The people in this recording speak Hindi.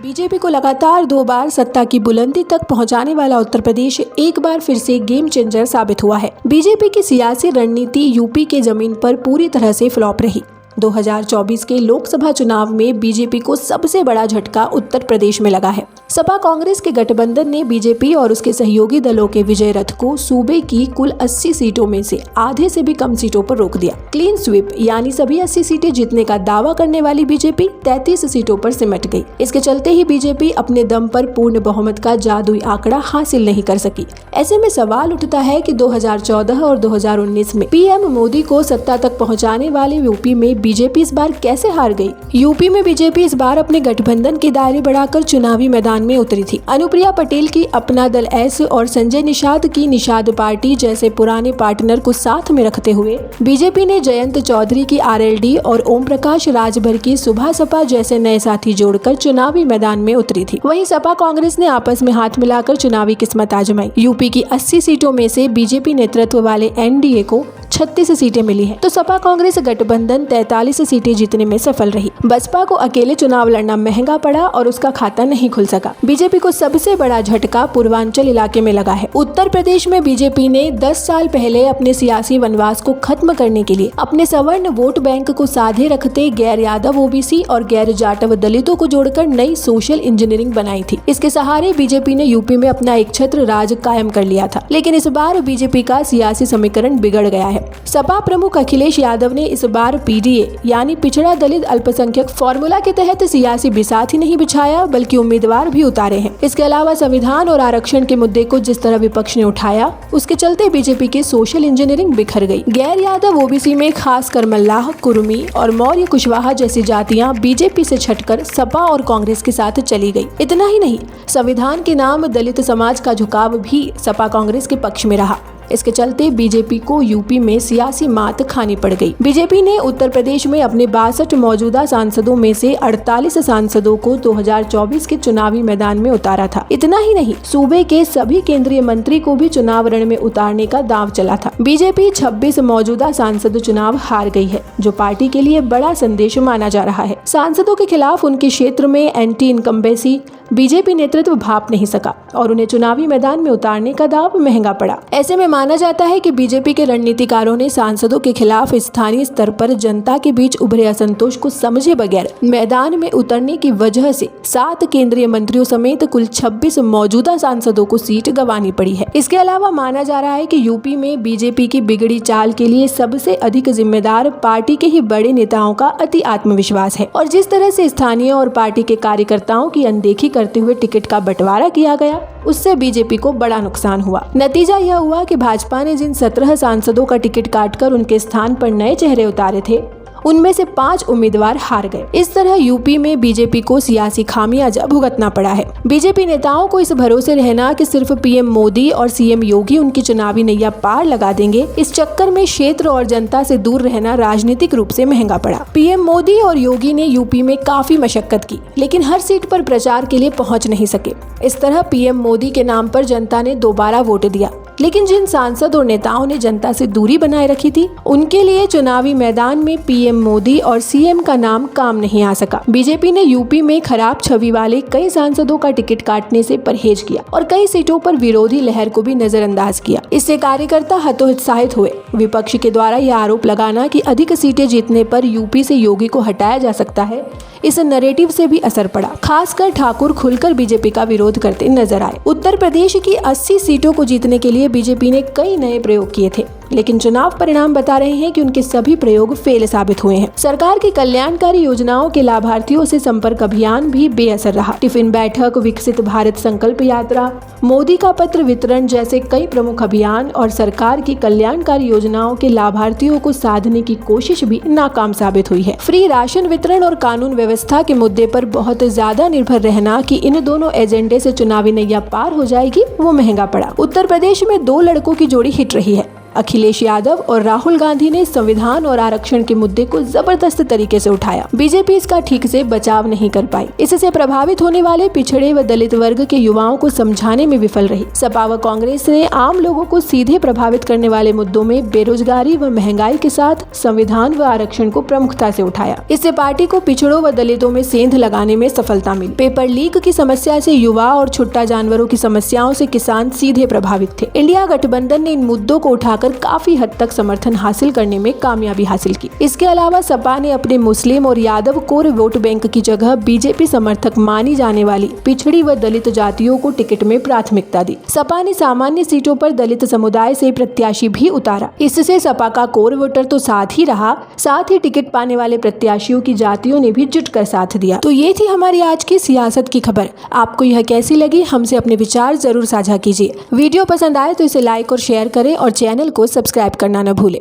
बीजेपी को लगातार 2 बार सत्ता की बुलंदी तक पहुंचाने वाला उत्तर प्रदेश एक बार फिर से गेम चेंजर साबित हुआ है। बीजेपी की सियासी रणनीति यूपी के जमीन पर पूरी तरह से फ्लॉप रही। 2024 के लोकसभा चुनाव में बीजेपी को सबसे बड़ा झटका उत्तर प्रदेश में लगा है। सपा कांग्रेस के गठबंधन ने बीजेपी और उसके सहयोगी दलों के विजय रथ को सूबे की कुल 80 सीटों में से आधे से भी कम सीटों पर रोक दिया। क्लीन स्वीप यानी सभी 80 सीटें जीतने का दावा करने वाली बीजेपी 33 सीटों पर सिमट गई। इसके चलते ही बीजेपी अपने दम पर पूर्ण बहुमत का जादुई आंकड़ा हासिल नहीं कर सकी। ऐसे में सवाल उठता है कि 2014 और 2019 में पीएम मोदी को सत्ता तक पहुँचाने वाले यूपी में बीजेपी इस बार कैसे हार गई? यूपी में बीजेपी इस बार अपने गठबंधन के दायरे बढ़ाकर चुनावी मैदान में उतरी थी। अनुप्रिया पटेल की अपना दल एस और संजय निषाद की निषाद पार्टी जैसे पुराने पार्टनर को साथ में रखते हुए बीजेपी ने जयंत चौधरी की आरएलडी और ओम प्रकाश राजभर की सुभा सपा जैसे नए साथी जोड़कर चुनावी मैदान में उतरी थी। वहीं सपा कांग्रेस ने आपस में हाथ मिलाकर चुनावी किस्मत आजमाई। यूपी की 80 सीटों में से बीजेपी नेतृत्व वाले एनडीए को 36 सीटें मिली है, तो सपा कांग्रेस गठबंधन 43 सीटें जीतने में सफल रही। बसपा को अकेले चुनाव लड़ना महंगा पड़ा और उसका खाता नहीं खुल सका। बीजेपी को सबसे बड़ा झटका पूर्वांचल इलाके में लगा है। उत्तर प्रदेश में बीजेपी ने 10 साल पहले अपने सियासी वनवास को खत्म करने के लिए अपने सवर्ण वोट बैंक को साधे रखते गैर यादव ओबीसी और गैर जाटव दलितों को जोड़कर नई सोशल इंजीनियरिंग बनाई थी। इसके सहारे बीजेपी ने यूपी में अपना एक छत्र राज कायम कर लिया था। लेकिन इस बार बीजेपी का सियासी समीकरण बिगड़ गया है। सपा प्रमुख अखिलेश यादव ने इस बार पीडीए यानी पिछड़ा दलित अल्पसंख्यक फॉर्मूला के तहत सियासी बिसात ही नहीं बिछाया बल्कि उम्मीदवार भी उतारे हैं। इसके अलावा संविधान और आरक्षण के मुद्दे को जिस तरह विपक्ष ने उठाया उसके चलते बीजेपी की सोशल इंजीनियरिंग बिखर गई। गैर यादव ओबीसी में खासकर मल्लाह, कुर्मी और मौर्य कुशवाहा जैसी जातियां बीजेपी से छटकर सपा और कांग्रेस के साथ चली गई। इतना ही नहीं, संविधान के नाम दलित समाज का झुकाव भी सपा कांग्रेस के पक्ष में रहा। इसके चलते बीजेपी को यूपी में सियासी मात खानी पड़ गई। बीजेपी ने उत्तर प्रदेश में अपने 62 मौजूदा सांसदों में से 48 सांसदों को 2024 के चुनावी मैदान में उतारा था। इतना ही नहीं, सूबे के सभी केंद्रीय मंत्री को भी चुनाव रण में उतारने का दांव चला था। बीजेपी 26 मौजूदा सांसद चुनाव हार गई है, जो पार्टी के लिए बड़ा संदेश माना जा रहा है। सांसदों के खिलाफ उनके क्षेत्र में एंटी इनकम्बेंसी बीजेपी नेतृत्व भाप नहीं सका और उन्हें चुनावी मैदान में उतारने का दाव महंगा पड़ा। ऐसे में माना जाता है कि बीजेपी के रणनीतिकारों ने सांसदों के खिलाफ स्थानीय स्तर पर जनता के बीच उभरे असंतोष को समझे बगैर मैदान में उतरने की वजह से 7 केंद्रीय मंत्रियों समेत कुल 26 मौजूदा सांसदों को सीट गंवानी पड़ी है। इसके अलावा माना जा रहा है कि यूपी में बीजेपी की बिगड़ी चाल के लिए सबसे अधिक जिम्मेदार पार्टी के ही बड़े नेताओं का अति आत्मविश्वास है और जिस तरह से स्थानीय और पार्टी के कार्यकर्ताओं की अनदेखी करते हुए टिकट का बंटवारा किया गया, उससे बीजेपी को बड़ा नुकसान हुआ। नतीजा यह हुआ कि भाजपा ने जिन 17 सांसदों का टिकट काटकर उनके स्थान पर नए चेहरे उतारे थे, उनमें से 5 उम्मीदवार हार गए। इस तरह यूपी में बीजेपी को सियासी खामियाजा भुगतना पड़ा है। बीजेपी नेताओं को इस भरोसे रहना कि सिर्फ पीएम मोदी और सीएम योगी उनकी चुनावी नैया पार लगा देंगे, इस चक्कर में क्षेत्र और जनता से दूर रहना राजनीतिक रूप से महंगा पड़ा। पीएम मोदी और योगी ने यूपी में काफी मशक्कत की, लेकिन हर सीट पर प्रचार के लिए पहुंच नहीं सके। इस तरह पीएम मोदी के नाम पर जनता ने दोबारा वोट दिया, लेकिन जिन सांसद और नेताओं ने जनता से दूरी बनाए रखी थी, उनके लिए चुनावी मैदान में पीएम मोदी और सीएम का नाम काम नहीं आ सका। बीजेपी ने यूपी में खराब छवि वाले कई सांसदों का टिकट काटने से परहेज किया और कई सीटों पर विरोधी लहर को भी नजरअंदाज किया। इससे कार्यकर्ता हतोत्साहित हुए। विपक्ष के द्वारा यह आरोप लगाना कि अधिक सीटें जीतने पर यूपी से योगी को हटाया जा सकता है, इस नैरेटिव से भी असर पड़ा। खासकर ठाकुर खुलकर बीजेपी का विरोध करते नजर आए। उत्तर प्रदेश की 80 सीटों को जीतने के लिए बीजेपी ने कई नए प्रयोग किए थे, लेकिन चुनाव परिणाम बता रहे हैं कि उनके सभी प्रयोग फेल साबित हुए हैं। सरकार की कल्याणकारी योजनाओं के लाभार्थियों से संपर्क अभियान भी बेअसर रहा। टिफिन बैठक, विकसित भारत संकल्प यात्रा, मोदी का पत्र वितरण जैसे कई प्रमुख अभियान और सरकार की कल्याणकारी योजनाओं के लाभार्थियों को साधने की कोशिश भी नाकाम साबित हुई है। फ्री राशन वितरण और कानून व्यवस्था के मुद्दे पर बहुत ज्यादा निर्भर रहना कि इन दोनों एजेंडे से चुनावी नैया पार हो जाएगी, वो महंगा पड़ा। उत्तर प्रदेश में 2 लड़कों की जोड़ी हिट रही है। अखिलेश यादव और राहुल गांधी ने संविधान और आरक्षण के मुद्दे को जबरदस्त तरीके से उठाया। बीजेपी इसका ठीक से बचाव नहीं कर पाई। इससे प्रभावित होने वाले पिछड़े व दलित वर्ग के युवाओं को समझाने में विफल रही। सपा व कांग्रेस ने आम लोगों को सीधे प्रभावित करने वाले मुद्दों में बेरोजगारी व महंगाई के साथ संविधान व आरक्षण को प्रमुखता से उठाया। इससे पार्टी को पिछड़ों व दलितों में सेंध लगाने में सफलता मिली। पेपर लीक की समस्या से युवा और छुट्टा जानवरों की समस्याओं से किसान सीधे प्रभावित थे। इंडिया गठबंधन ने इन मुद्दों को उठाकर काफी हद तक समर्थन हासिल करने में कामयाबी हासिल की। इसके अलावा सपा ने अपने मुस्लिम और यादव कोर वोट बैंक की जगह बीजेपी समर्थक मानी जाने वाली पिछड़ी व दलित जातियों को टिकट में प्राथमिकता दी। सपा ने सामान्य सीटों पर दलित समुदाय से प्रत्याशी भी उतारा। इससे सपा का कोर वोटर तो साथ ही रहा, साथ ही टिकट पाने वाले प्रत्याशियों की जातियों ने भी जुटकर साथ दिया। तो ये थी हमारी आज की सियासत की खबर। आपको यह कैसी लगी, हमसे अपने विचार जरूर साझा कीजिए। वीडियो पसंद आए तो इसे लाइक और शेयर करें और चैनल को सब्सक्राइब करना न भूलें।